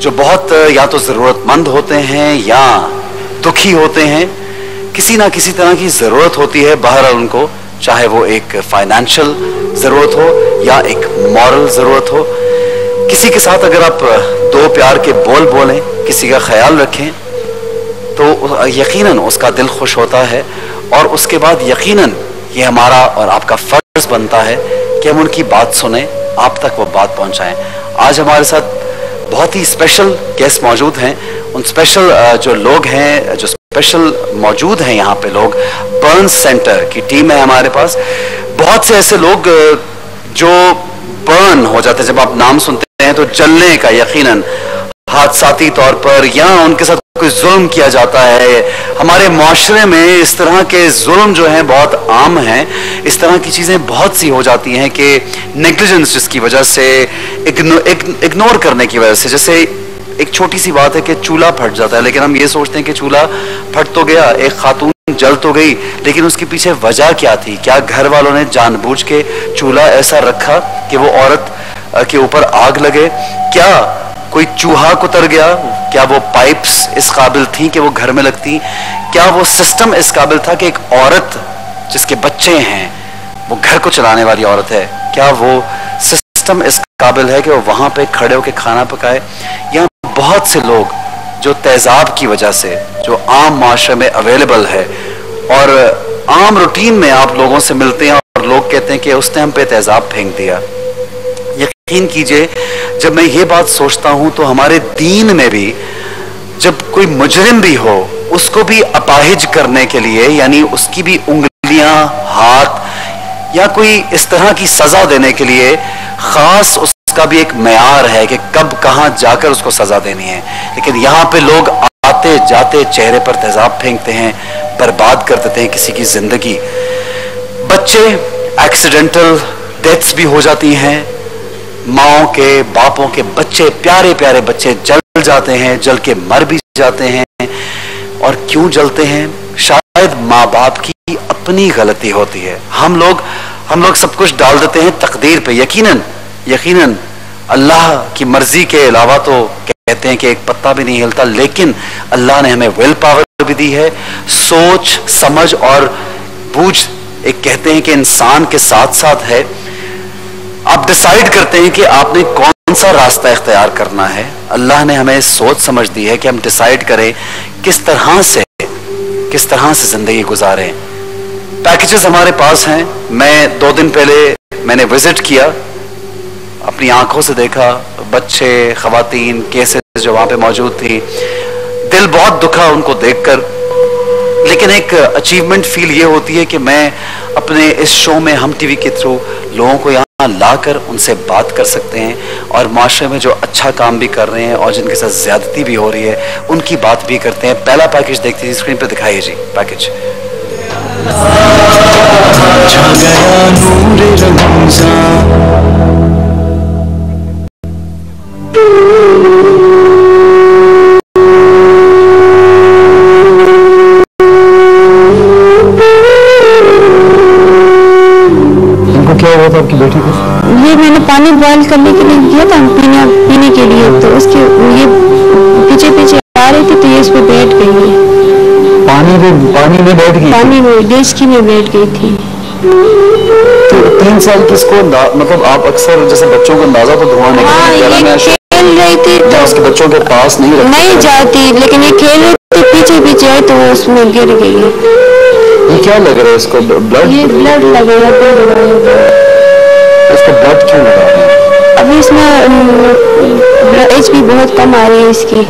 जो बहुत या तो ज़रूरतमंद होते हैं या दुखी होते हैं, किसी ना किसी तरह की ज़रूरत होती है बहरहाल उनको, चाहे वो एक फाइनेंशियल ज़रूरत हो या एक मॉरल ज़रूरत हो। किसी के साथ अगर आप दो प्यार के बोल बोलें, किसी का ख्याल रखें, तो यकीनन उसका दिल खुश होता है और उसके बाद यकीनन ये हमारा और आपका फर्ज बनता है कि हम उनकी बात सुने, आप तक वो बात पहुंचाएं। आज हमारे साथ बहुत ही स्पेशल गेस्ट मौजूद हैं। उन स्पेशल जो लोग हैं, जो स्पेशल मौजूद हैं यहाँ पे लोग, बर्न सेंटर की टीम है हमारे पास। बहुत से ऐसे लोग जो बर्न हो जाते हैं, जब आप नाम सुनते हैं तो जलने का, यकीनन हादसाती तौर पर या उनके साथ कोई जुल्म किया जाता है। हमारे माशरे में इस तरह के जुल्म जो हैं बहुत आम हैं। इस तरह की चीज़ें बहुत सी हो जाती हैं कि नेग्लिजेंस जिसकी वजह से, इग्नोर करने की वजह से, जैसे एक छोटी सी बात है कि चूल्हा फट जाता है, लेकिन हम ये सोचते हैं कि चूल्हा फट तो गया, एक खातून जल तो गई, लेकिन उसके पीछे वजह क्या थी? क्या घर वालों ने जानबूझ के चूल्हा ऐसा रखा कि वो औरत के ऊपर आग लगे? क्या कोई चूहा कुतर गया? क्या वो पाइप्स इस काबिल थी कि वो घर में लगती? क्या वो सिस्टम इस काबिल था कि एक औरत जिसके बच्चे हैं, वो घर को चलाने वाली औरत है, क्या वो सिस्टम इस काबिल है कि वो वहां पे खड़े होकर खाना पकाए? या बहुत से लोग जो तेजाब की वजह से, जो आम माशरे में अवेलेबल है और आम रूटीन में आप लोगों से मिलते हैं और लोग कहते हैं कि उसने हम पे तेजाब फेंक दिया। यकीन कीजिए, जब मैं ये बात सोचता हूं तो हमारे दीन में भी जब कोई मुजरिम भी हो, उसको भी अपाहिज करने के लिए, यानी उसकी भी उंगलियां, हाथ या कोई इस तरह की सजा देने के लिए खास उसका भी एक मयार है कि कब कहां जाकर उसको सजा देनी है। लेकिन यहाँ पे लोग आते जाते चेहरे पर तेजाब फेंकते हैं, बर्बाद कर देते हैं किसी की जिंदगी। बच्चे एक्सीडेंटल डेथ्स भी हो जाती हैं, माओ के, बापों के बच्चे, प्यारे प्यारे बच्चे जल जाते हैं, जल के मर भी जाते हैं। और क्यों जलते हैं? शायद माँ बाप की अपनी गलती होती है। हम लोग सब कुछ डाल देते हैं तकदीर पे। यकीनन अल्लाह की मर्जी के अलावा तो कहते हैं कि एक पत्ता भी नहीं हिलता, लेकिन अल्लाह ने हमें विल पावर भी दी है, सोच समझ और बूझ एक कहते हैं कि इंसान के साथ साथ है। आप डिसाइड करते हैं कि आपने कौन सा रास्ता इख्तियार करना है। अल्लाह ने हमें सोच समझ दी है कि हम डिसाइड करें किस तरह से जिंदगी गुजारें। पैकेजेस हमारे पास हैं। मैं 2 दिन पहले मैंने विजिट किया, अपनी आंखों से देखा बच्चे, खवातीन, केसेस जो वहां पे मौजूद थी। दिल बहुत दुखा उनको देखकर, लेकिन एक अचीवमेंट फील ये होती है कि मैं अपने इस शो में हम टीवी के थ्रू लोगों को यहाँ लाकर उनसे बात कर सकते हैं और माशरे में जो अच्छा काम भी कर रहे हैं और जिनके साथ ज्यादती भी हो रही है उनकी बात भी करते हैं। पहला पैकेज देखते हैं, स्क्रीन पे दिखाइए जी पैकेज। क्या हुआ था आपकी बेटी को? ये मैंने पानी बॉईल करने के लिए किया था पीने के लिए, तो उसके ये पीछे आ रही थी तो ये इस पे बैठ गई है। पानी में बैठ गई? पानी में डेस्की में बैठ गई थी। तो 3 साल की इसको मतलब आप अक्सर जैसे बच्चों को अंदाजा तो धुआं नहीं, खेल रही थी तो उसके बच्चों के पास नहीं जाती, लेकिन ये खेल रही थी पीछे आई तो वो उसमें गिर गई है। ये क्या लग रहा है इसको? ब्लड? ये ब्लड लग रहा है। इसको ब्लड क्यों लगा रहे हैं? अभी इसमें HP बहुत कम आ रही है इसकी,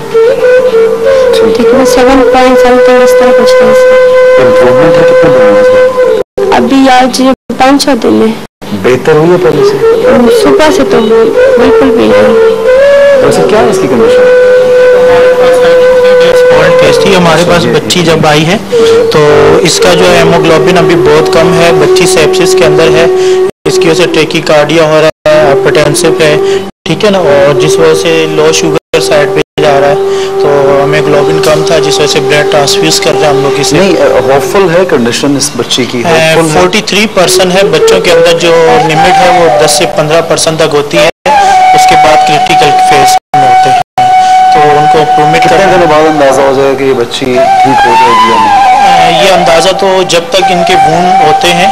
ठीक है, 7 पॉइंट समथिंग इस तरह कुछ है इसका। इम्प्रूवमेंट है? कितना दिन है? अभी आज 5-6 दिन में बेहतर हुई है पहले से? सुबह से तो बिल्कुल भी नहीं। वैसे क्या है इसकी कंडीशन? थी हमारे पास बच्ची जब आई है तो इसका जो हेमोग्लोबिन अभी बहुत कम है, बच्ची सेप्सिस के अंदर है, इसकी वजह से टेकिकार्डिया हो रहा है, हाइपरटेंसिव है, ठीक है ना, और जिस वजह से लो शुगर साइड पे जा रहा है, तो हेमोग्लोबिन कम था जिस वजह से ब्लड ट्रांसफ्यूज कर रहे हैं हम लोग इसे। नहीं, होपफुल है कंडीशन इस बच्ची की? 43% है, बच्चों के अंदर जो लिमिट है वो 10 से 15% तक होती है, उसके बाद क्रिटिकल फेज में होते हैं। कितने दिनों बाद अंदाजा हो जाएगा कि ये बच्ची ठीक हो जाएगी या नहीं? ये अंदाज़ा तो जब तक इनके वूंड होते हैं,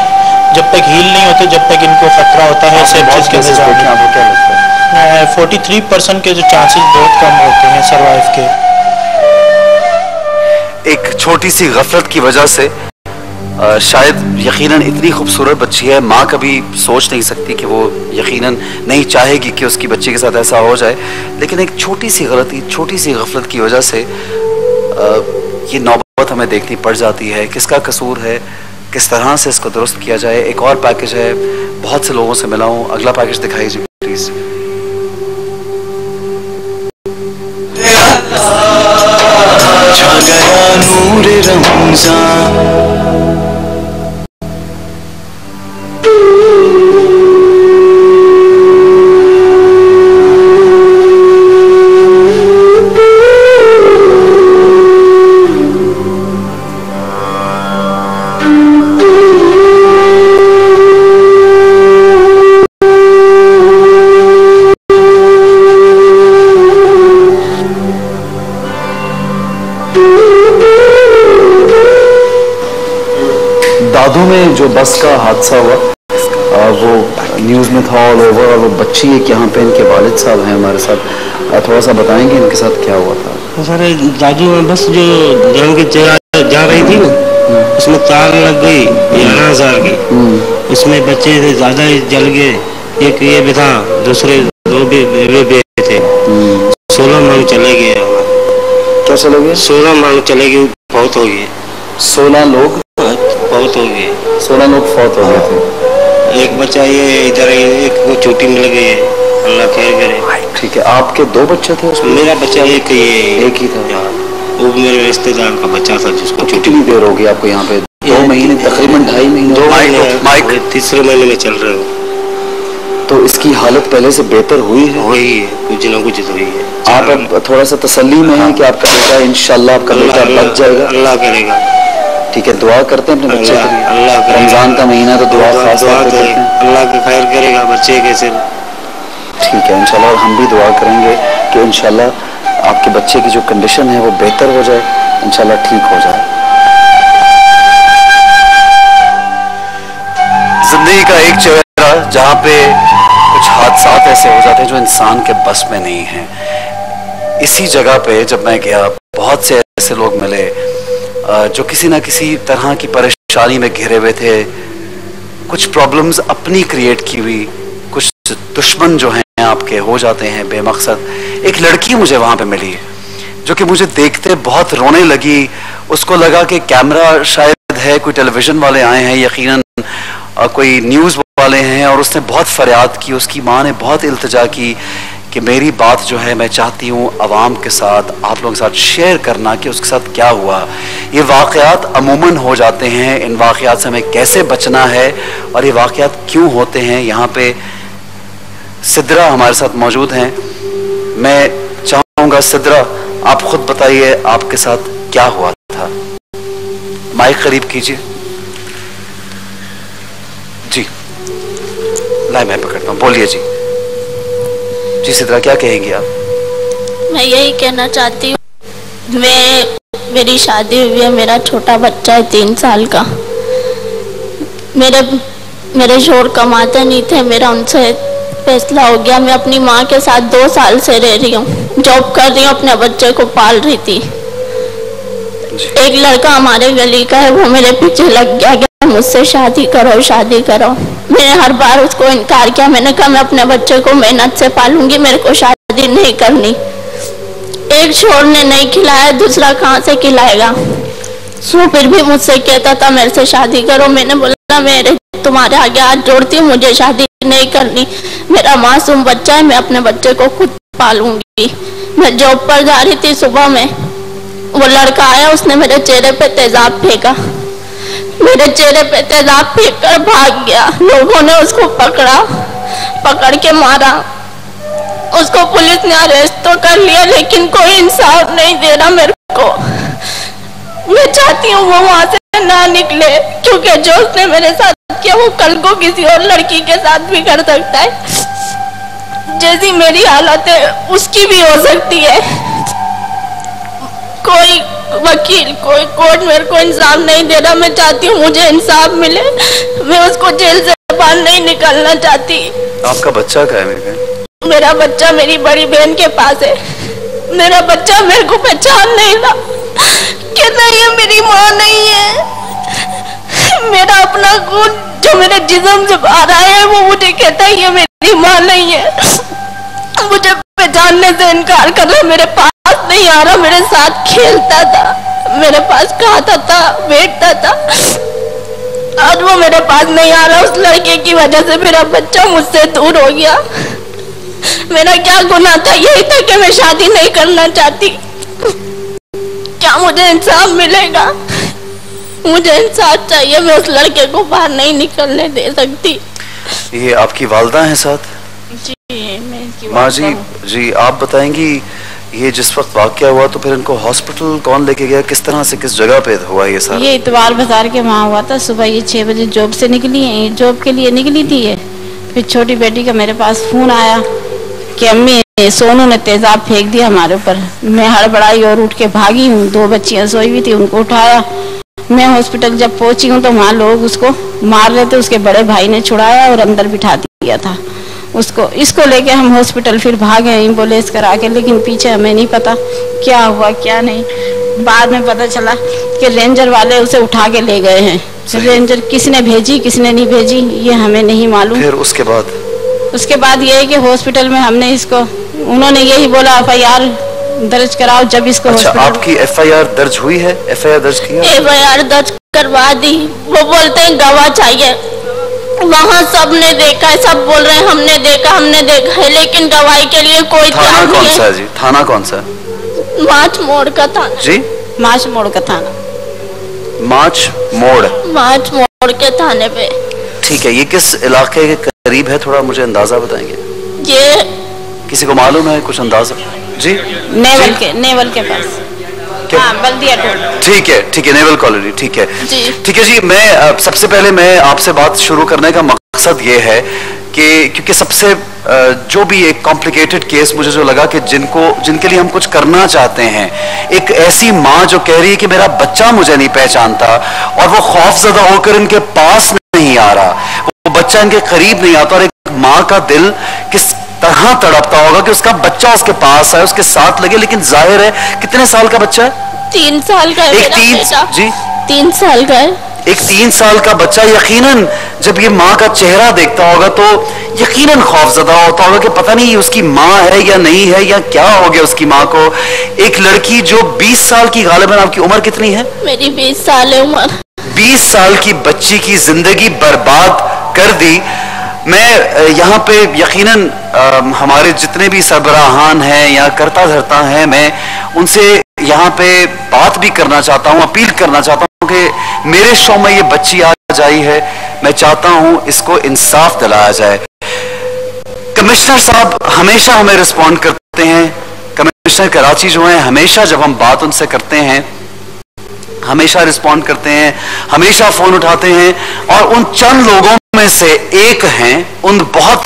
जब तक हील नहीं होते, जब तक इनको खतरा होता है सेप्सिस के अंदर जाने। आपको क्या लगता है? 43% के जो चांसेस बहुत कम होते हैं सरवाइव के। एक छोटी सी गफलत की वजह से शायद यकीनन इतनी खूबसूरत बच्ची है, माँ कभी सोच नहीं सकती कि वो यकीनन नहीं चाहेगी कि उसकी बच्ची के साथ ऐसा हो जाए, लेकिन एक छोटी सी गलती, छोटी सी गफलत की वजह से ये नौबत हमें देखनी पड़ जाती है। किसका कसूर है, किस तरह से इसको दुरुस्त किया जाए। एक और पैकेज है, बहुत से लोगों से मिला हूँ, अगला पैकेज दिखाइए प्लीज। नूर रमज़ान दादू में जो बस का हादसा हुआ वो न्यूज़ में था ऑल ओवर, और वो बच्ची एक यहाँ पे इनके वालिद साहब हैं हमारे साथ, थोड़ा सा बताएंगे इनके साथ क्या हुआ था? तो सर दादू में बस जो जंग जा रही थी उसमें तार लग गई 11,000 की, उसमें बच्चे थे ज़्यादा जल गए, एक ये भी था, दूसरे दो भी थे। 16 मांग चले गए। क्या चले गए? 16 मांग चले गए, बहुत हो गए। 16 लोग बहुत हो गए। 16 लोग फौत हो गए थे। एक बच्चा ये इधर, एक को चोटी मिल गई है, अल्लाह खैर करे। ठीक है, आपके 2 बच्चे थे उसमें? मेरा बच्चा एक ही था। वो मेरे रिश्तेदार का बच्चा था जिसको चोटी। कितनी देर हो गई आपको यहाँ पे? 2 महीने, तकरीबन 2.5 महीने। 2 महीने, तीसरे महीने में चल रहे हो। तो इसकी हालत पहले से बेहतर हुई है? हुई है, कुछ ना कुछ हुई है। आप अब थोड़ा सा तसल्ली में है कि आपका बेटा इंशाल्लाह आपका बेटा बच जाएगा? अल्लाह करेगा। ठीक है, दुआ करते हैं अपने बच्चे के लिए। अल्लाह रमजान का महीना तो दुआ खास करते हैं, अल्लाह के खैर करेगा बच्चे कैसे। ठीक है इंशाल्लाह, और हम भी दुआ करेंगे कि इंशाल्लाह आपके बच्चे की जो कंडीशन है वो बेहतर हो जाए, इंशाल्लाह ठीक हो जाए। जिंदगी का एक चेहरा जहाँ पे कुछ हादसा ऐसे हो जाते हैं जो इंसान के बस में नहीं है। इसी जगह पे जब मैं गया, बहुत से ऐसे लोग मिले जो किसी ना किसी तरह की परेशानी में घिरे हुए थे, कुछ प्रॉब्लम्स अपनी क्रिएट की हुई, कुछ दुश्मन जो हैं आपके हो जाते हैं बेमकसद। एक लड़की मुझे वहां पे मिली जो कि मुझे देखते बहुत रोने लगी। उसको लगा कि कैमरा शायद है, कोई टेलीविजन वाले आए हैं, यकीनन कोई न्यूज़ वाले हैं, और उसने बहुत फरियाद की। उसकी माँ ने बहुत इल्तिजा की कि मेरी बात जो है मैं चाहती हूँ अवाम के साथ, आप लोगों के साथ शेयर करना कि उसके साथ क्या हुआ। ये वाक़यात अमूमन हो जाते हैं, इन वाक़यात से हमें कैसे बचना है और ये वाक़यात क्यों होते हैं। यहाँ पे सिद्रा हमारे साथ मौजूद हैं। मैं चाहूँगा सिद्रा आप खुद बताइए आपके साथ क्या हुआ था। माइक करीब कीजिए जी। लाई मैं पकड़ता हूँ, बोलिए जी। जी सिद्रा क्या कहेंगी आप? मैं यही कहना चाहती हूँ, मेरी शादी हुई है, मेरा छोटा बच्चा है 3 साल का। मेरे शोहर कमाते नहीं थे, मेरा उनसे फैसला हो गया। मैं अपनी माँ के साथ 2 साल से रह रही हूँ, जॉब कर रही हूँ, अपने बच्चे को पाल रही थी। एक लड़का हमारे गली का है, वो मेरे पीछे लग गया कि मुझसे शादी करो शादी करो। मैंने हर बार उसको इनकार किया। मैंने कहा मैं अपने बच्चे को मेहनत से पालूंगी, मेरे को शादी नहीं करनी। एक शोर ने नहीं खिलाया, दूसरा कहाँ से खिलाएगा। सो फिर भी मुझसे कहता था मेरे से शादी करो। मैंने बोला मेरे तुम्हारे आगे हाथ जोड़ती हूँ, मुझे शादी नहीं करनी। मेरा मासूम बच्चा है, मैं अपने बच्चे को खुद पालूंगी। मैं जॉब पर जा रही थी, सुबह में वो लड़का आया, उसने मेरे चेहरे पे तेजाब फेंका। मेरे चेहरे पे तेजाब फेंक कर भाग गया। लोगों ने उसको पकड़ के मारा। उसको पुलिस ने अरेस्ट तो कर लिया, लेकिन कोई इंसाफ नहीं दे रहा मेरे को। मैं चाहती हूँ वो वहां से ना निकले, क्योंकि जो उसने मेरे साथ किया वो कल को किसी और लड़की के साथ भी कर सकता है। जैसी मेरी हालत है उसकी भी हो सकती है। कोई वकील, कोई कोर्ट मेरे को इंसाफ नहीं दे रहा। मैं चाहती हूँ मुझे इंसाफ मिले, मैं उसको जेल से बाहर नहीं निकलना चाहती। आपका बच्चा कहाँ है मेरे? मेरा बच्चा मेरी बड़ी बहन के पास है। मेरा बच्चा मेरे को पहचान नहीं रहा, कहता ये मेरी माँ नहीं है। मेरा अपना खून जो मेरे जिस्म से बाहर आया है वो मुझे कहता है ये मेरी माँ नहीं है। मुझे पहचानने से इनकार कर रहा, मेरे पास नहीं आ रहा, मेरे साथ खेलता था, मेरे पास खाता था, बैठता था, आज वो मेरे पास नहीं आ रहा। उस लड़के की वजह से मेरा बच्चा मुझसे दूर हो गया। मेरा क्या गुनाह था? यही था कि मैं शादी नहीं करना चाहती। क्या मुझे इंसाफ मिलेगा? मुझे इंसाफ चाहिए, मैं उस लड़के को बाहर नहीं निकलने दे सकती। ये आपकी वालदा हैं साथ? जी मैं इसकी माँ जी आप बताएंगी ये जिस वक्त वाकया हुआ तो फिर इनको हॉस्पिटल कौन लेके गया, किस तरह से, किस जगह पे हुआ ये सारा? ये इतवार बाजार के वहाँ हुआ था। सुबह ये 6 बजे जॉब से निकली है, जॉब के लिए निकली थी ये। फिर छोटी बेटी का मेरे पास फोन आया कि अम्मी सोनू ने तेजाब फेंक दिया हमारे ऊपर। मैं हड़बड़ाई और उठ के भागी हूँ। 2 बच्चियाँ सोई हुई थी, उनको उठाया। मैं हॉस्पिटल जब पहुंची हूँ तो वहाँ लोग उसको मार रहे थे। उसके बड़े भाई ने छुड़ाया और अंदर बिठा दिया था उसको। इसको लेके हम हॉस्पिटल फिर भागे एम्बुलेंस करा के, लेकिन पीछे हमें नहीं पता क्या हुआ क्या नहीं। बाद में पता चला कि रेंजर वाले उसे उठा के ले गए हैं। रेंजर किसने भेजी किसने नहीं भेजी ये हमें नहीं मालूम। फिर उसके बाद ये है कि हॉस्पिटल में हमने इसको, उन्होंने यही बोला FIR दर्ज कराओ। जब इसको अच्छा आपकी FIR दर्ज हुई है? FIR दर्ज की है? FIR दर्ज करवा दी। वो बोलते हैं गवाह चाहिए। वहाँ सबने देखा है, सब बोल रहे हैं हमने देखा है, लेकिन गवाही के लिए कोई थाना कौन सा है जी? थाना कौन सा? मार्च मोड़ का थाना जी। मार्च मोड़ का थाना। मार्च मोड़ के थाने पे। ठीक है, ये किस इलाके के करीब है, थोड़ा मुझे अंदाजा बताएंगे? ये किसी को मालूम है कुछ अंदाजा? जी नेवल के पास। हाँ, बल्दिया टोल। ठीक है नेवल कॉलोनी। ठीक है जी। मैं सबसे पहले मैं आपसे बात शुरू करने का मकसद ये है कि क्योंकि सबसे जो भी एक कॉम्प्लिकेटेड केस मुझे जो लगा कि जिनके लिए हम कुछ करना चाहते हैं, एक ऐसी माँ जो कह रही है कि मेरा बच्चा मुझे नहीं पहचानता और वो खौफजदा होकर इनके पास नहीं आ रहा, वो बच्चा इनके करीब नहीं आता, और एक माँ का दिल किस तरह तड़पता होगा कि उसका बच्चा उसके पास आए, उसके साथ लगे। लेकिन जाहिर है कितने साल का बच्चा है? 3 साल का है मेरा बेटा। जी 3 साल का है। एक 3 साल का बच्चा यकीनन जब ये माँ का चेहरा देखता होगा तो यकीनन खौफजदा होता होगा कि पता नहीं ये उसकी माँ है या नहीं है, या क्या हो गया उसकी माँ को। एक लड़की जो 20 साल की, गालिबन आपकी उम्र कितनी है? मेरी 20 साल है उम्र। 20 साल की बच्ची की जिंदगी बर्बाद कर दी। मैं यहाँ पे यकीनन हमारे जितने भी सरबराहान हैं या करता धरता है, मैं उनसे यहाँ पे बात भी करना चाहता हूँ, अपील करना चाहता हूँ कि मेरे शो में ये बच्ची आज आई है, मैं चाहता हूँ इसको इंसाफ दिलाया जाए। कमिश्नर साहब हमेशा हमें रिस्पॉन्ड करते हैं। कमिश्नर कराची जो है, हमेशा जब हम बात उनसे करते हैं हमेशा रिस्पॉन्ड करते हैं, हमेशा फोन उठाते हैं, और उन चंद लोगों में से एक हैं, उन बहुत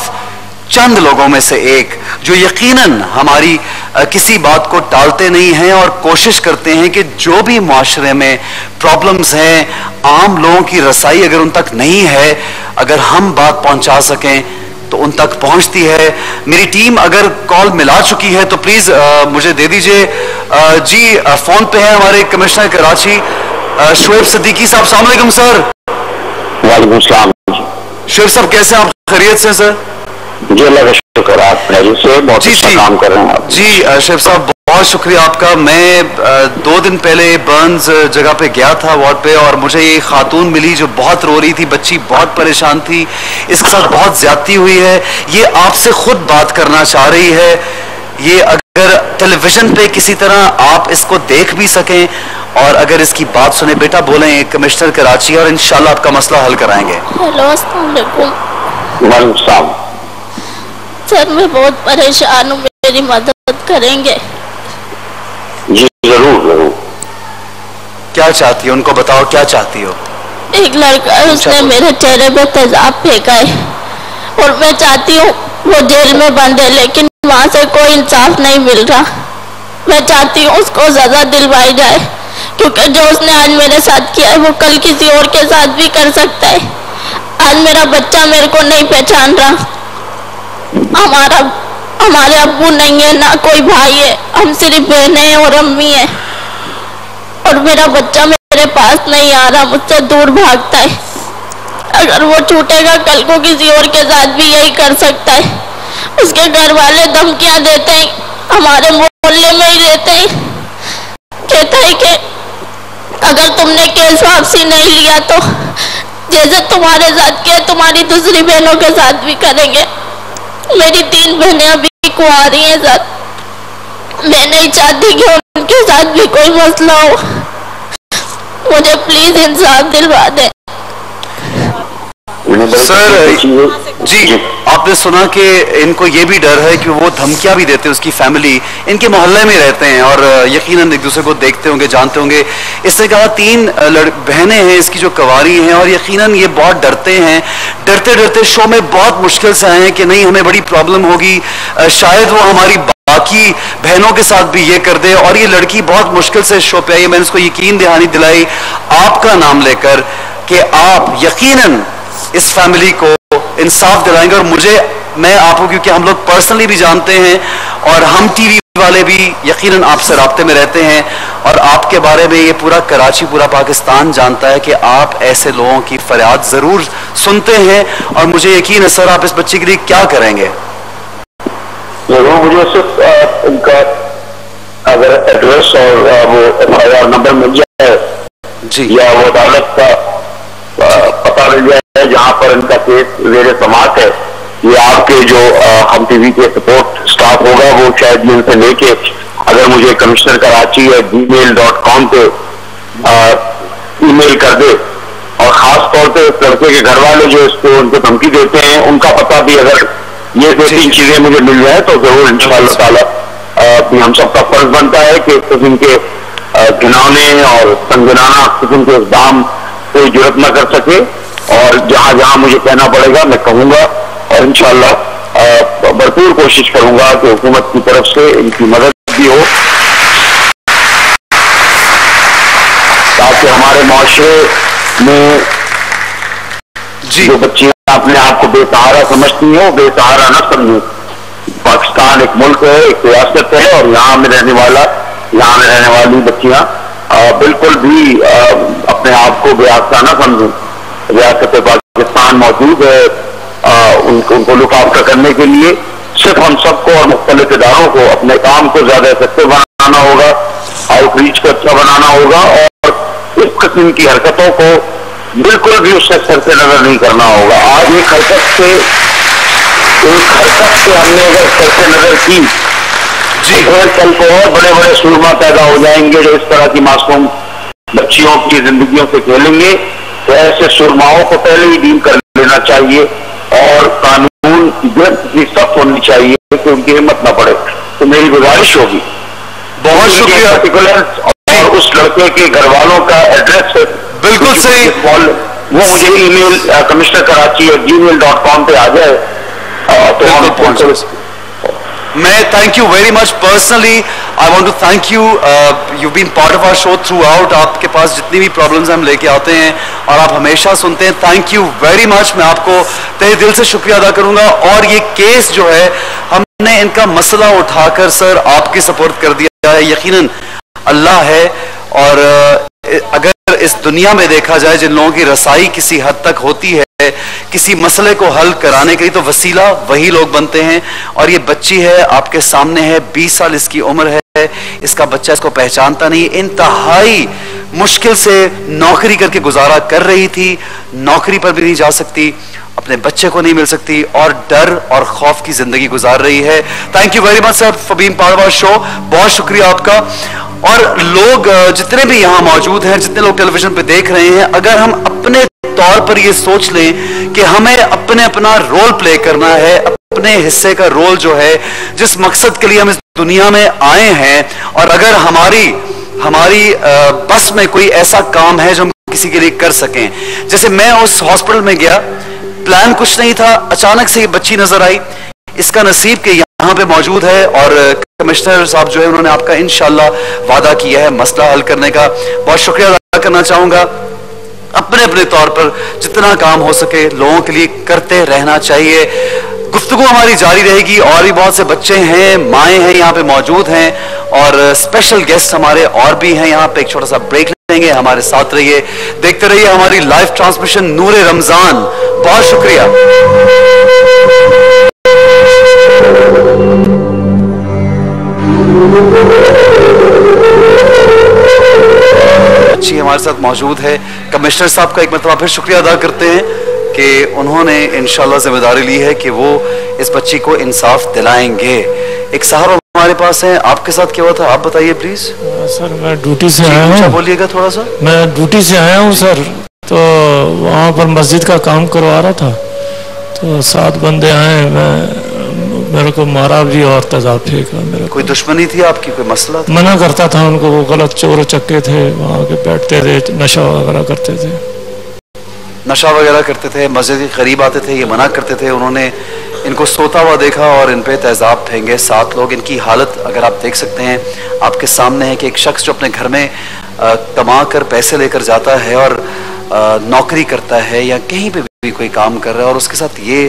चंद लोगों में से एक जो यकीनन हमारी किसी बात को टालते नहीं हैं और कोशिश करते हैं कि जो भी माशरे में प्रॉब्लम्स हैं, आम लोगों की रसाई अगर उन तक नहीं है, अगर हम बात पहुंचा सकें तो उन तक पहुंचती है। मेरी टीम अगर कॉल मिला चुकी है तो प्लीज मुझे दे दीजिए। जी फोन पे है हमारे कमिश्नर कराची शुएब सिद्दीकी साहब। अस्सलाम वालेकुम सर। वालेकुम सलाम। शुएब साहब कैसे हैं आप? खैरियत से सर? जी अल्लाह का शुक्र, आप से बहुत अच्छा काम कर रहे हैं आप। जी शुएब साहब बहुत शुक्रिया आपका। मैं 2 दिन पहले बर्न्स जगह पे गया था वार्ड पे, और मुझे ये खातून मिली जो बहुत रो रही थी, बच्ची बहुत परेशान थी, इसके साथ बहुत ज्यादती हुई है। ये आपसे खुद बात करना चाह रही है। ये अगर टेलीविजन पे किसी तरह आप इसको देख भी सकें और अगर इसकी बात सुने, बेटा बोलें कमिश्नर कराची, और इंशाल्लाह आपका मसला हल कराएंगे। हेलो अस्सलाम वालेकुम। वालेकुम सलाम। सर मैं बहुत परेशान हूँ, मेरी मदद करेंगे? जी जरूर जरूर। क्या चाहती हो, उनको बताओ क्या चाहती हो? एक लड़का है, उसने मेरे चेहरे पे तेजाब फेंका है और मैं चाहती हूँ वो जेल में बंद है, लेकिन वहाँ से कोई इंसाफ नहीं मिल रहा। मैं चाहती हूँ उसको सजा दिलवाई जाए, क्योंकि जो उसने आज मेरे साथ किया है वो कल किसी और के साथ भी कर सकता है। आज मेरा बच्चा मेरे को नहीं पहचान रहा, हमारे अब्बू नहीं है, ना कोई भाई है, हम सिर्फ बहनें हैं और अम्मी है, और मेरा बच्चा मेरे पास नहीं आ रहा, मुझसे दूर भागता है। अगर वो छूटेगा कल को किसी और के साथ भी यही कर सकता है। उसके घर वाले धमकियां देते हैं, हमारे मोहल्ले में ही रहते हैं, कहता है कि अगर तुमने केस वापसी नहीं लिया तो जैसे तुम्हारे साथ किया तुम्हारी दूसरी बहनों के साथ भी करेंगे। मेरी 3 बहनें अभी कुंवारी हैं सर, मैं नहीं चाहती कि उनके साथ भी कोई मसला हो, मुझे प्लीज इंसाफ दिलवा दे। सर जी, आपने सुना कि इनको ये भी डर है कि वो धमकियां भी देते हैं, उसकी फैमिली इनके मोहल्ले में रहते हैं और यकीनन एक दूसरे को देखते होंगे, जानते होंगे। इसने कहा 3 बहनें हैं इसकी जो कवारी हैं और यकीनन ये बहुत डरते हैं, डरते डरते शो में बहुत मुश्किल से आए हैं कि नहीं हमें बड़ी प्रॉब्लम होगी, शायद वो हमारी बाकी बहनों के साथ भी ये कर दे, और ये लड़की बहुत मुश्किल से शो पे आई। मैंने उसको यकीन दहानी दिलाई आपका नाम लेकर कि आप यकीनन इस फैमिली को इंसाफ दिलाएंगे। और मैं आपको, क्योंकि हम लोग पर्सनली भी जानते हैं और हम टीवी वाले भी यकीनन आपसे राब्ते में रहते हैं, और आपके बारे में ये पूरा कराची, पूरा पाकिस्तान जानता है कि आप ऐसे लोगों की फरियाद जरूर सुनते हैं, और मुझे यकीन है सर आप इस बच्चे के लिए क्या करेंगे। जरूर, मुझे सिर्फ उनका अगर एड्रेस और वो FIR नंबर मिल जाए जी, या वो अदालत का पता मिल जाए जहाँ पर इनका केस जेर समात है, ये आपके जो हम टीवी के सपोर्ट स्टाफ होगा वो शायद इनसे लेके अगर मुझे कमिश्नर कराची या gmail.com पे ईमेल कर दे, और खास तौर पे लड़के के घर वाले जो इसको उनको धमकी देते हैं उनका पता भी अगर ये 2-3 चीजें मुझे मिल जाए तो जरूर इंशाअल्लाह ताला हम सबका फर्ज बनता है कि इस किस्म के घिनौने और संगनाना किस्म के इक़दाम कोई जुर्रत न कर सके, और जहां जहां मुझे कहना पड़ेगा मैं कहूंगा, और इंशाअल्लाह भरपूर कोशिश करूंगा कि हुकूमत की तरफ से इनकी मदद भी हो, ताकि हमारे माशरे में जो बच्चियां अपने आप को बेसहारा समझती हैं वो बेसहारा न समझें। पाकिस्तान एक मुल्क है, एक रियासत है, और यहाँ में रहने वाली बच्चियां बिल्कुल भी अपने आप को बेआसा न समझें। रियासत पाकिस्तान मौजूद है उनको लुक आफ्टर करने के लिए। सिर्फ हम सबको और मुख्तलिफ इदारों को अपने काम को ज्यादा इफेक्टिव बनाना होगा, आउटरीच को अच्छा बनाना होगा, और इस किस्म की हरकतों को बिल्कुल भी उससे सर से नजर नहीं करना होगा। आज एक हरकत से हमने अगर सर से नजर की जी, कल को और बड़े बड़े सुरमा पैदा हो जाएंगे जो इस तरह की मासूम बच्चियों की जिंदगियों से खेलेंगे। तो ऐसे सुरमाओं को पहले ही डील कर लेना चाहिए, और कानून की गिरफ्त सख्त होनी चाहिए कि उनकी हिम्मत न पड़े। तो मेरी गुजारिश होगी, बहुत शुक्रिया, पर्टिकुलर और उस लड़के के घर वालों का एड्रेस बिल्कुल सही, वो मुझे ईमेल कमिश्नर कराची gmail.com पे आ जाए तो हम पहुंचे। मैं thank you very much personally, I want to thank you, you been part of our show throughout. आपके पास जितनी भी प्रॉब्लम्स हम लेके आते हैं और आप हमेशा सुनते हैं, थैंक यू वेरी मच। मैं आपको तहे दिल से शुक्रिया अदा करूंगा। और ये केस जो है हमने इनका मसला उठाकर सर आपकी सपोर्ट कर दिया है, यकीनन अल्लाह है, और अगर इस दुनिया में देखा जाए जिन लोगों की रसाई किसी हद तक होती है किसी मसले को हल कराने के लिए, तो वसीला वही लोग बनते हैं। और ये बच्ची है आपके सामने है, 20 साल इसकी उम्र है, इसका बच्चा इसको पहचानता नहीं, इंतहाई मुश्किल से नौकरी करके गुजारा कर रही थी, नौकरी पर भी नहीं जा सकती, अपने बच्चे को नहीं मिल सकती, और डर और खौफ की जिंदगी गुजार रही है। Thank you very much sir for being part of our show, बहुत शुक्रिया आपका। और लोग जितने भी यहाँ मौजूद हैं, जितने लोग टेलीविजन पे देख रहे हैं, अगर हम अपने तौर पर ये सोच लें कि हमें अपना रोल प्ले करना है, अपने हिस्से का रोल जो है, जिस मकसद के लिए हम इस दुनिया में आए हैं, और अगर हमारी बस में कोई ऐसा काम है जो हम किसी के लिए कर सकें। जैसे मैं उस हॉस्पिटल में गया, प्लान कुछ नहीं था, अचानक से ये बच्ची नजर आई, इसका नसीब कि यहाँ पे मौजूद है और कमिश्नर साहब जो है उन्होंने आपका इंशाल्लाह वादा किया है मसला हल करने का। बहुत शुक्रिया अदा करना चाहूंगा। अपने अपने तौर पर जितना काम हो सके लोगों के लिए करते रहना चाहिए। गुफ्तगू हमारी जारी रहेगी और भी बहुत से बच्चे हैं, माएँ हैं यहाँ पे मौजूद हैं और स्पेशल गेस्ट हमारे और भी हैं यहाँ पे। एक छोटा सा ब्रेक लेंगे, हमारे साथ रहिए, देखते रहिए हमारी लाइव ट्रांसमिशन नूरे रमजान। बहुत शुक्रिया। अच्छी हमारे साथ मौजूद है। कमिश्नर साहब का एक मरतबा फिर शुक्रिया अदा करते हैं कि उन्होंने इंशाल्लाह जिम्मेदारी ली है कि वो इस बच्ची को इंसाफ दिलाएंगे। एक साहब हमारे पास हैं, आपके साथ क्या हुआ था आप बताइए प्लीज। सर मैं ड्यूटी से आया हूँ। बोलिएगा थोड़ा सा। मैं ड्यूटी से आया हूँ सर, तो वहाँ पर मस्जिद का काम करवा रहा था तो 7 बंदे आए, मेरे को मारा भी और तेजाब फेंका। मेरे कोई दुश्मनी थी आपकी, कोई मसला था? मना करता था उनको, वो गलत चोर चक्के थे, वहाँ के बैठते थे, नशा वगैरह करते थे। नशा वगैरह करते थे, मस्जिद के करीब आते थे, ये मना करते थे। उन्होंने इनको सोता हुआ देखा और इन पे तेजाब फेंके 7 लोग। इनकी हालत अगर आप देख सकते हैं आपके सामने है कि एक शख्स जो अपने घर में कमा कर पैसे लेकर जाता है और नौकरी करता है या कहीं पे भी कोई काम कर रहा है और उसके साथ ये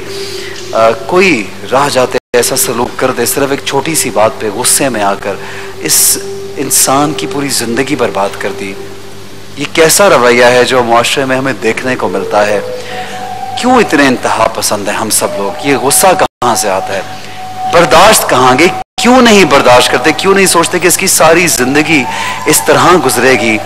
कोई राह जाते ऐसा सलूक कर दे सिर्फ एक छोटी सी बात पे गुस्से में आकर, इस इंसान की पूरी जिंदगी बर्बाद कर दी। ये कैसा रवैया है जो मुआशरे में हमें देखने को मिलता है? क्यों इतने इंतहा पसंद है हम सब लोग? ये गुस्सा कहाँ से आता है? बर्दाश्त कहाँ गई? क्यों नहीं बर्दाश्त करते? क्यों नहीं सोचते कि इसकी सारी जिंदगी इस तरह गुजरेगी,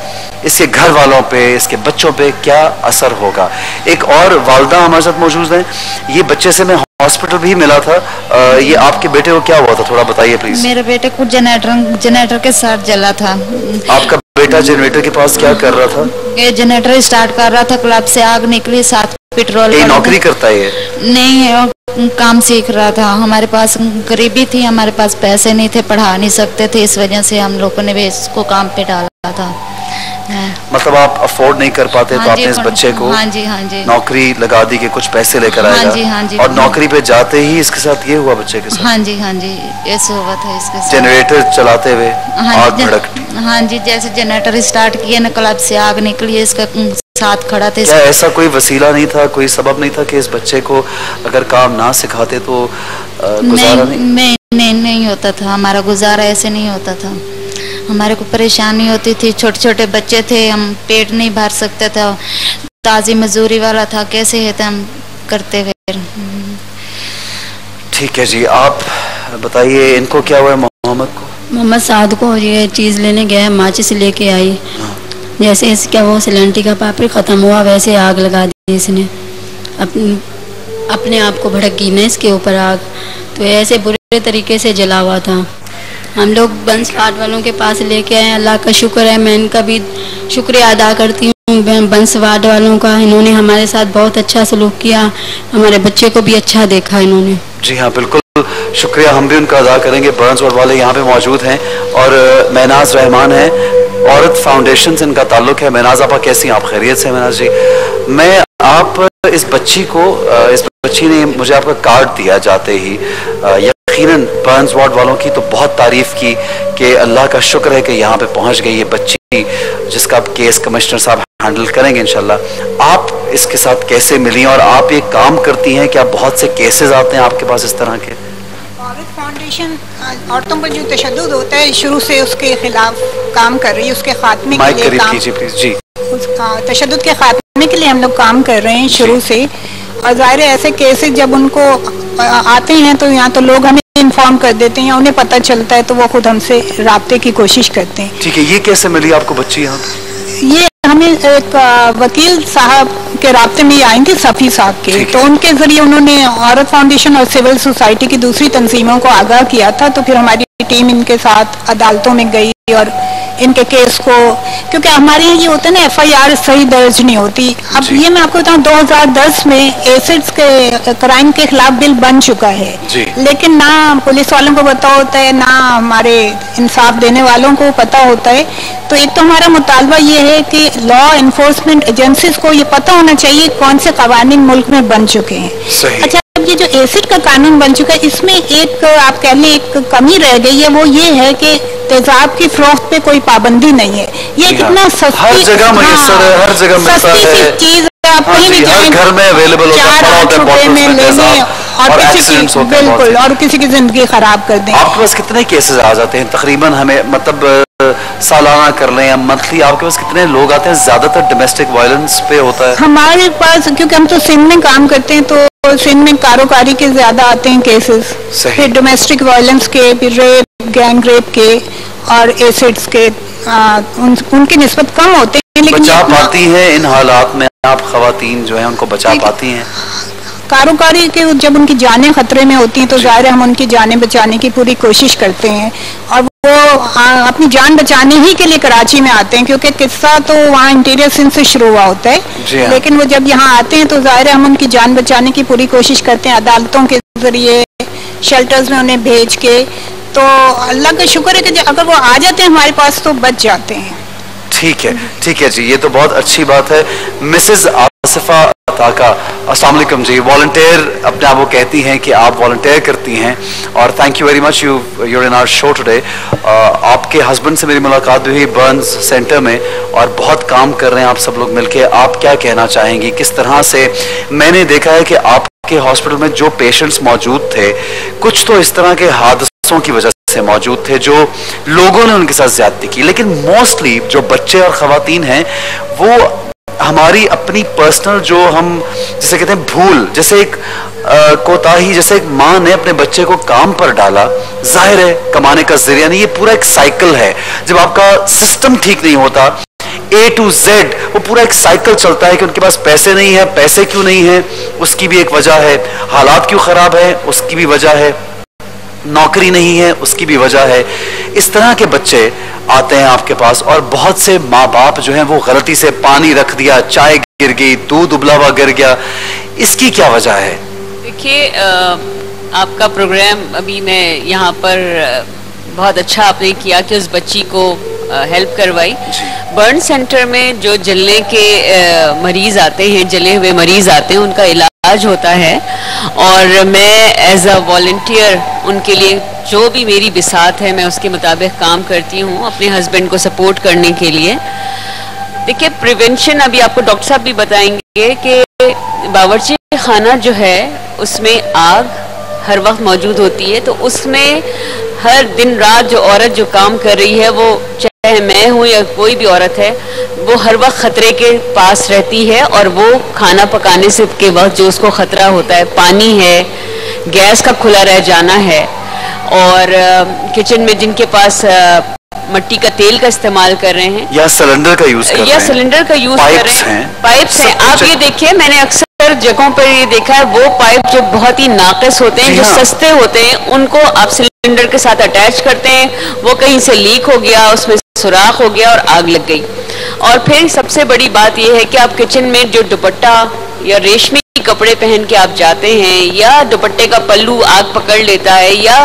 इसके घर वालों पे, इसके बच्चों पे क्या असर होगा? एक और वालदा हमारे साथ मौजूद है। ये बच्चे से मैं हॉस्पिटल भी मिला था, ये आपके बेटे को क्या हुआ था थोड़ा बताइए प्लीज। मेरे बेटे को जनरेटर के साथ जला था। आपका बेटा जनरेटर के पास क्या कर रहा था? ये जनरेटर स्टार्ट कर रहा था, क्लब से आग निकली, साथ पेट्रोल। नौकरी करता है ये? नहीं, काम सीख रहा था। हमारे पास गरीबी थी, हमारे पास पैसे नहीं थे, पढ़ा नहीं सकते थे, इस वजह से हम लोगों ने भी इसको काम पे डाला था। मतलब आप अफोर्ड नहीं कर पाते तो आपने इस बच्चे को हाँ जी नौकरी लगा दी कि कुछ पैसे लेकर आएगा। हाँ जी, और नौकरी पे जाते ही इसके साथ ये हुआ बच्चे के साथ? हाँ जी ऐसे हुआ था इसके साथ। जनरेटर चलाते हुए आग भड़क? हाँ जी, जैसे जनरेटर स्टार्ट किए ना, क्लब से आग निकली, इसका साथ खड़ा थे। क्या ऐसा कोई वसीला नहीं था, कोई सबब नहीं था कि इस बच्चे को अगर काम ना सिखाते तो गुजारा नहीं होता था, हमारा गुजारा ऐसे नहीं होता था। हमारे को परेशानी होती थी, छोटे छोटे बच्चे थे, हम पेट नहीं भर सकते था, ताजी मजदूरी वाला था, कैसे है हम करते फिर। ठीक है जी, आप बताइए इनको क्या हुआ? मोहम्मद साद को ये चीज़ लेने गया, माचिस लेके आई, जैसे इसका वो सिलेंडर का पापड़ ख़त्म हुआ वैसे आग लगा दी इसने, अपने आप को भड़क गई ना इसके ऊपर आग, तो ऐसे बुरे तरीके से जला हुआ था। हम लोग बंस वार्ड वालों के पास लेके आए, अल्लाह का शुक्र है, मैं इनका भी शुक्रिया अदा करती हूँ बंस वार्ड वालों का। इन्होंने हमारे साथ बहुत अच्छा सलूक किया, हमारे बच्चे को भी अच्छा देखा इन्होंने। जी हाँ बिल्कुल, शुक्रिया हम भी उनका अदा करेंगे। बंस वार्ड वाले यहाँ पे मौजूद हैं और महनाज रहमान है, औरत फाउंडेशन से इनका ताल्लुक है। महनाज आपा कैसी हैं आप? खैरियत से महनाज जी? मैं आप इस बच्ची ने मुझे आपका कार्ड दिया जाते ही यकीनन बर्न्स वार्ड वालों की तो बहुत तारीफ की कि अल्लाह का शुक्र है कि यहाँ पे पहुँच गई ये बच्ची जिसका आप केस कमिश्नर साहब हैंडल करेंगे इंशाल्लाह। आप इसके साथ कैसे मिली और आप ये काम करती हैं, क्या बहुत से केसेस आते हैं आपके पास इस तरह के? औरत फाउंडेशन औरतों पर जो तशद्दुद होता है शुरू से उसके खिलाफ काम कर रही है, उसके खात्मे के लिए काम प्लीज जी। उसका तशद्दुद के खात्मे के लिए हम लोग काम कर रहे हैं शुरू से। और जाहिर है ऐसे केसेस जब उनको आते हैं तो यहाँ तो लोग हमें इन्फॉर्म कर देते हैं, उन्हें पता चलता है तो वो खुद हमसे राब्ते की कोशिश करते हैं। ठीक है, ये कैसे मिली आपको बच्ची यहाँ? ये हमें एक वकील साहब के राब्ते में आई थी, सफ़ी साहब के, तो उनके जरिए उन्होंने औरत फाउंडेशन और सिविल सोसाइटी की दूसरी तंजीमों को आगाह किया था। तो फिर हमारी टीम इनके साथ अदालतों में गई और इनके केस को, क्योंकि हमारे यहाँ ये होता है ना FIR सही दर्ज नहीं होती। अब ये मैं आपको बताऊँ 2010 में एसिड्स के क्राइम के खिलाफ बिल बन चुका है, लेकिन ना पुलिस वालों को पता होता है ना हमारे इंसाफ देने वालों को पता होता है। तो एक तो हमारा मुतालबा ये है कि लॉ इन्फोर्समेंट एजेंसीज को ये पता होना चाहिए कौन से कवानीन मुल्क में बन चुके हैं। अच्छा, अब ये जो एसिड का कानून बन चुका है, इसमें एक आप कह लें एक कमी रह गई है, वो ये है कि तेजाब की फरोख्त पे कोई पाबंदी नहीं है। ये कितना सस्ती, हर जगह मुयस्सर है, हर जगह मिलता है, चीज आप कहीं भी हर घर में अवेलेबल होता है, 4-8 रुपए में लेने और किसी की बिल्कुल और किसी की जिंदगी खराब कर दें। आपके पास कितने केसेस आ जाते हैं तकरीबन, हमें मतलब सालाना कर लें या मंथली, आपके पास कितने लोग आते हैं? ज्यादातर डोमेस्टिक वायलेंस पे होता है हमारे पास, क्योंकि हम तो सिंध में काम करते हैं, तो सिंध में कारोकारी के ज्यादा आते हैं केसेस, फिर डोमेस्टिक वायलेंस के, फिर रेप, गैंग रेप के और एसिड्स के उनकी निस्बत कम होते हैं। लेकिन बचा पाती हैं इन हालात में आप खवातीन जो है उनको बचा पाती हैं? कारोकारी के जब उनकी जानें खतरे में होती हैं तो जाहिर है हम उनकी जानें बचाने की पूरी कोशिश करते हैं, और वो अपनी जान बचाने ही के लिए कराची में आते हैं, क्योंकि किस्सा तो वहाँ इंटीरियर सिंध से शुरू हुआ होता है, लेकिन वो जब यहाँ आते हैं तो जाहिर है हम उनकी जान बचाने की पूरी कोशिश करते हैं, अदालतों के जरिए, शेल्टर्स में उन्हें भेज के। तो अल्लाह का शुक्र है कि अगर वो आ जाते हैं हमारे पास तो बच जाते हैं। ठीक है जी, ये तो बहुत अच्छी बात है। मिसेज आसिफा ताका, अस्सलाम वालेकुम जी, वॉलंटियर अपने आप को कहती हैं कि आप वॉलंटियर करती हैं, और thank you very much, you're in our show today. आपके हस्बैंड से मेरी मुलाकात हुई बर्न्स सेंटर में, और बहुत काम कर रहे हैं आप सब लोग मिलके। आप क्या कहना चाहेंगी, किस तरह से? मैंने देखा है कि आपके हॉस्पिटल में जो पेशेंट्स मौजूद थे, कुछ तो इस तरह के हादसों की वजह से मौजूद थे जो लोगों ने उनके साथ ज्यादती की, लेकिन मोस्टली जो बच्चे और खवातीन हैं वो हमारी अपनी पर्सनल, जो हम जिसे कहते हैं भूल, जैसे एक कोताही, जैसे एक माँ ने अपने बच्चे को काम पर डाला, जाहिर है कमाने का जरिया नहीं, ये पूरा एक साइकिल है। जब आपका सिस्टम ठीक नहीं होता, A to Z, वो पूरा एक साइकिल चलता है कि उनके पास पैसे नहीं है, पैसे क्यों नहीं है उसकी भी एक वजह है, हालात क्यों खराब है उसकी भी वजह है, नौकरी नहीं है उसकी भी वजह है। इस तरह के बच्चे आते हैं आपके पास, और बहुत से माँ बाप जो हैं वो गलती से पानी रख दिया, चाय गिर गई, दूध उबला हुआ गिर गया, इसकी क्या वजह है? देखिए, आपका प्रोग्राम अभी मैं यहाँ पर बहुत अच्छा आपने किया कि उस बच्ची को हेल्प करवाई। बर्न सेंटर में जो जलने के मरीज आते हैं, जले हुए मरीज आते हैं, उनका इलाज होता है, और मैं एज अ वॉलंटियर उनके लिए जो भी मेरी बिसात है मैं उसके मुताबिक काम करती हूँ अपने हस्बैंड को सपोर्ट करने के लिए। देखिए, प्रिवेंशन अभी आपको डॉक्टर साहब भी बताएंगे कि बावर्ची खाना जो है उसमें आग हर वक्त मौजूद होती है, तो उसमें हर दिन रात जो औरत जो काम कर रही है, वो चाहे मैं हूँ या कोई भी औरत है, वो हर वक्त खतरे के पास रहती है, और वो खाना पकाने से के वक्त जो उसको खतरा होता है, पानी है, गैस का खुला रह जाना है, और किचन में जिनके पास मट्टी का तेल का इस्तेमाल कर रहे हैं या सिलेंडर का यूज कर रहे हैं, सिलेंडर का यूज कर रहे हैं, पाइप्स हैं। आप ये देखिए, मैंने अक्सर जगहों पर ये देखा है, वो पाइप जो बहुत ही नाकिस होते हैं, जो सस्ते होते हैं, उनको आप सिलेंडर के साथ अटैच करते हैं, वो कहीं से लीक हो गया, उसमें सुराख हो गया और आग लग गई। और फिर सबसे बड़ी बात यह है कि आप किचन में जो दुपट्टा या रेशमी कपड़े पहन के आप जाते हैं, या दुपट्टे का पल्लू आग पकड़ लेता है, या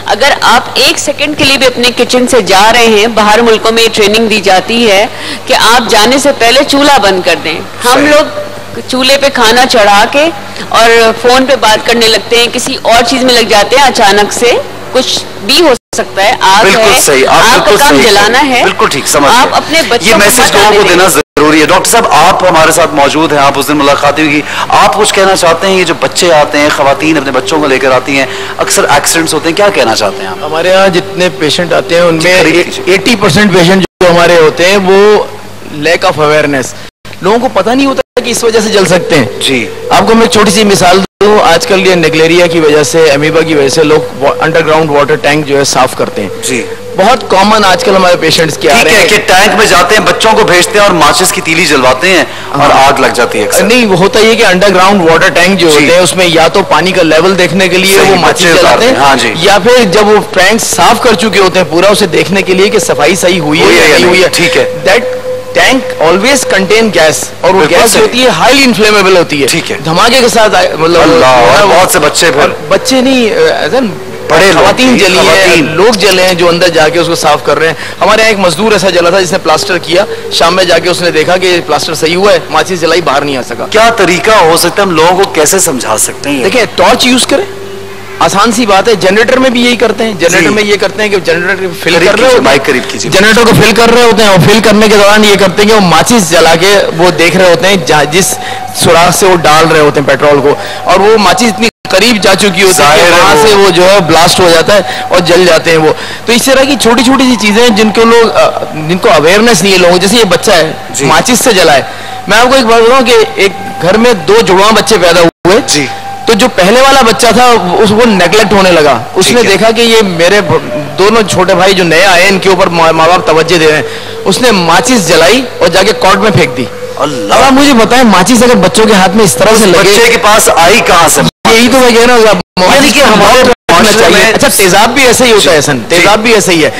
अगर आप 1 सेकंड के लिए भी अपने किचन से जा रहे हैं, बाहर मुल्कों में ट्रेनिंग दी जाती है कि आप जाने से पहले चूल्हा बंद कर दें। हम लोग चूल्हे पे खाना चढ़ा के और फोन पे बात करने लगते हैं, किसी और चीज में लग जाते हैं, अचानक से कुछ भी हो सकता है, आग है, आग का काम जलाना है। बिल्कुल ठीक, समझ आप अपने बच्चों ये मैसेज लोगों को देना जरूरी है। डॉक्टर साहब, आप हमारे साथ मौजूद हैं, आप उस दिन मुलाकात हुई, आप कुछ कहना चाहते हैं? ये जो बच्चे आते हैं, खवातीन अपने बच्चों को लेकर आती हैं, अक्सर एक्सीडेंट्स होते हैं, क्या कहना चाहते हैं आप? हमारे यहाँ जितने पेशेंट आते हैं उनमें 80% पेशेंट जो हमारे होते हैं वो लैक ऑफ अवेयरनेस, लोगों को पता नहीं होता कि इस वजह से जल सकते हैं जी। आपको मैं छोटी सी मिसाल दूं, आजकल ये नेग्लेरिया की वजह से, अमीबा की वजह से लोग अंडरग्राउंड वाटर टैंक जो है साफ करते हैं जी। बहुत कॉमन आजकल हमारे पेशेंट्स के आ रहे हैं कि टैंक में जाते हैं, बच्चों को भेजते हैं और माचिस की तीली जलवाते हैं और आग लग जाती है। नहीं, वो होता है कि अंडरग्राउंड वाटर टैंक जो होते हैं उसमें या तो पानी का लेवल देखने के लिए वो माचिस जलाते हैं, हाँ जी, या फिर जब वो टैंक साफ कर चुके होते हैं पूरा, उसे देखने के लिए कि सफाई सही हुई है या नहीं हुई है। ठीक है, that tank always contain gas, और वो गैस होती है हाईली इन्फ्लेमेबल होती है। ठीक है, धमाके के साथ मतलब बहुत से बच्चे नहीं बड़े खवातीन जली है, लोग जले हैं जो अंदर जाके उसको साफ कर रहे हैं। हमारे यहाँ एक मजदूर ऐसा जला था जिसने प्लास्टर किया, शाम में जाके उसने देखा कि प्लास्टर सही हुआ है, माचिस जलाई, बाहर नहीं आ सका। क्या तरीका हो सकता है, हम लोगों को कैसे समझा सकते हैं? देखिए, टॉर्च यूज करें, आसान सी बात है। जनरेटर में भी यही करते हैं, जनरेटर में ये करते हैं कि जनरेटर फिल कर रहे होते हैं, जनरेटर को फिल कर रहे होते हैं, और फिल करने के दौरान ये करते हैं कि वो माचिस जला के वो देख रहे होते हैं जिस सुराख से वो डाल रहे होते हैं पेट्रोल को, और वो माचिस इतनी करीब जा चुकी होती है कि वहां से वो जो है ब्लास्ट हो जाता है और जल जाते हैं वो। तो इस तरह की छोटी छोटी सी चीजें जिनको अवेयरनेस नहीं है लोगों, जैसे ये बच्चा है माचिस से जला है। मैं आपको एक बात बताऊं कि एक घर में 2 जुड़वा बच्चे पैदा हुए, तो जो पहले वाला बच्चा था वो नेगलेक्ट होने लगा। उसने देखा कि ये मेरे दोनों छोटे भाई जो नए आए इनके ऊपर माँ बाप तवज्जो दे रहे हैं, उसने माचिस जलाई और जाके कोर्ट में फेंक दी। अब आप मुझे बताएं, माचिस अगर बच्चों के हाथ में इस तरह से लगे, बच्चे के पास आई कहां से? यही तो मैं कह रहा हूँ, चाहिए। अच्छा, तेजाब भी ऐसे ही होता है सर, तेजाब भी ऐसे ही है।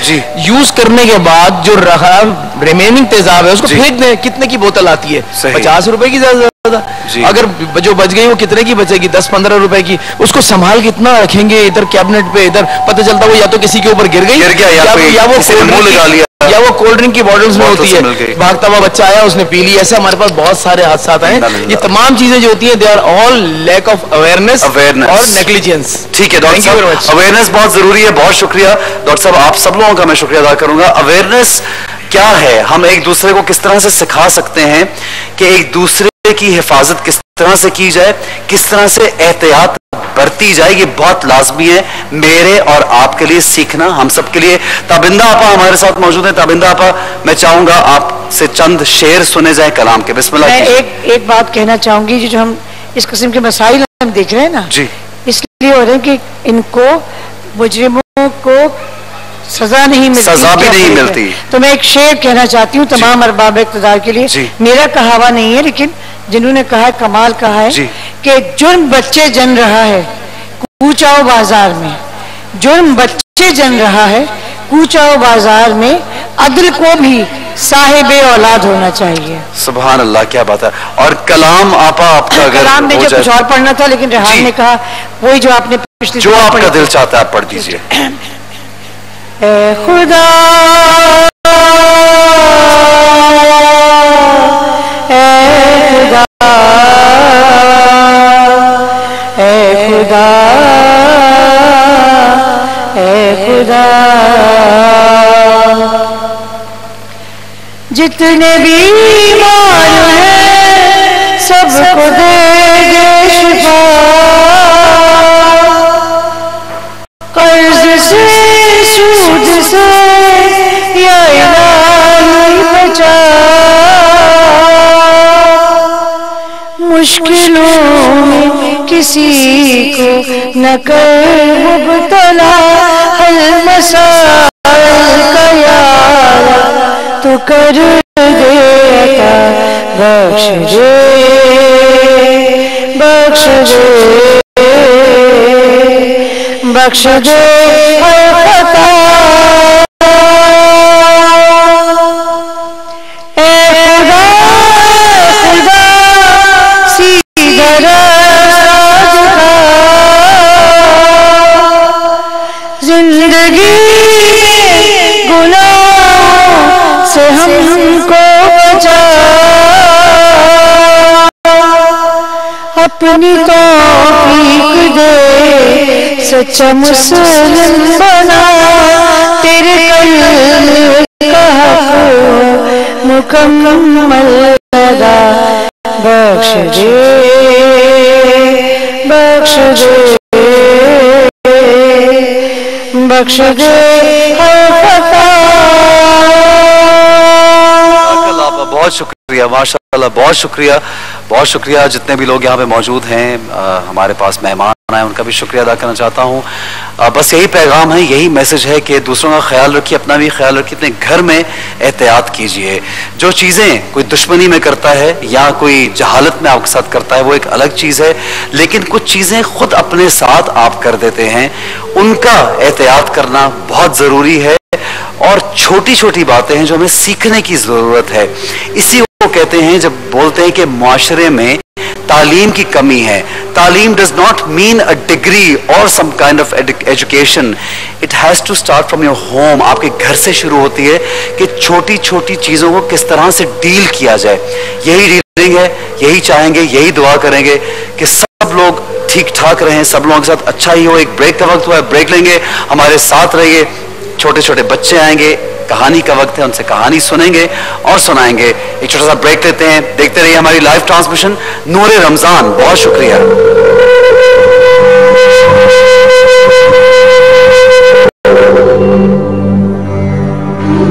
यूज करने के बाद जो रहा रिमेनिंग तेजाब है उसको फेंक दें। कितने की बोतल आती है? 50 रुपए की ज्यादा। अगर जो बच गई वो कितने की बचेगी? 10-15 रुपए की। उसको संभाल कितना रखेंगे इधर कैबिनेट पे, इधर पता चलता वो या तो किसी के ऊपर गिर गई या वो कोल्ड ड्रिंक की बॉटल्स में होती है, भागता हुआ बच्चा आया उसने पी ली। ऐसे हमारे पास बहुत सारे हादसा आए हैं। ये तमाम चीजें जो होती हैं, they are all lack of awareness और नेग्लिजेंस। ठीक है डॉक्टर साहब, अवेयरनेस बहुत जरूरी है। बहुत शुक्रिया डॉक्टर साहब, आप सब लोगों का मैं शुक्रिया अदा करूंगा। अवेयरनेस क्या है, हम एक दूसरे को किस तरह से सिखा सकते हैं कि एक दूसरे की हिफाजत किस तरह से की जाए, किस तरह से एहतियात बरती जाए, ये बहुत लाजमी है मेरे और आपके लिए सीखना, हम सब के लिए। ताबिंदा आपा हमारे साथ मौजूद है। ताबिंदा आपा, मैं चाहूंगा आपसे चंद शेर सुने जाए कलाम के। बिस्मिल्लाह। मैं एक बात कहना चाहूंगी, जो हम इस किस्म के मसाइल हम देख रहे हैं ना जी, इसलिए हो रहे हैं कि इनको मुजरिमों को सजा नहीं मिलती, सजा भी नहीं मिलती। तो मैं एक शेर कहना चाहती हूँ तमाम अरबाब इक़्तिदार के लिए। मेरा कहावा नहीं है, लेकिन जिन्होंने कहा है कमाल कहा है कि जुर्म बच्चे जन रहा है कूचाओ बाजार में, जुर्म बच्चे जन रहा है कूचाओ बाजार में, अदल को भी साहिबे औलाद होना चाहिए। सुभान अल्लाह, क्या बात है। और कलाम आपा आपका अगर कलाम में जो कुछ और पढ़ना था, लेकिन रेहान ने कहा वही जो आपने पिछली जो आपका दिल चाहता है आप पढ़ दीजिए। ए खुदा जितने बीमार हैं सबको दे दे शिफा, कर्ज से सूद से या इलाही बचा, मुश्किलों में किसी को न कर मुब्तला, हल मसाइल का यार तो कर देता, बख्श दे बख्श दे बख्श दे खता। जिंदगी गुनाह से हमको बचा, अपनी तौफीक दे सच्चा मुस्लिम बना, तेरे कल्ब का हक मुकम्मल अदा, बख्श दे बख्श दे बख्श दे बहुत शुक्रिया, माशाल्लाह, बहुत शुक्रिया, बहुत शुक्रिया। जितने भी लोग यहाँ पे मौजूद हैं, हमारे पास मेहमान आए, उनका भी शुक्रिया अदा करना चाहता हूँ। बस यही पैगाम है, यही मैसेज है कि दूसरों का ख्याल रखिए, अपना भी ख्याल रखिए, अपने घर में एहतियात कीजिए। जो चीज़ें कोई दुश्मनी में करता है या कोई जहालत में आपके साथ करता है वो एक अलग चीज़ है, लेकिन कुछ चीज़ें खुद अपने साथ आप कर देते हैं, उनका एहतियात करना बहुत ज़रूरी है। और छोटी छोटी बातें हैं जो हमें सीखने की ज़रूरत है। इसी को कहते हैं, जब बोलते हैं कि मुआशरे में तालीम की कमी है। तालीम does not mean a degree और some kind of education, it has to start from your home. आपके घर से शुरू होती है कि छोटी छोटी चीजों को किस तरह से डील किया जाए। यही डीलिंग है, यही चाहेंगे, यही दुआ करेंगे कि सब लोग ठीक ठाक रहें, सब लोगों के साथ अच्छा ही हो। एक ब्रेक का वक्त हुआ है, ब्रेक लेंगे, हमारे साथ रहिए। छोटे छोटे बच्चे आएंगे, कहानी का वक्त है, उनसे कहानी सुनेंगे और सुनाएंगे। एक छोटा सा ब्रेक लेते हैं, देखते रहिए हमारी लाइव ट्रांसमिशन नूरे रमजान। बहुत शुक्रिया।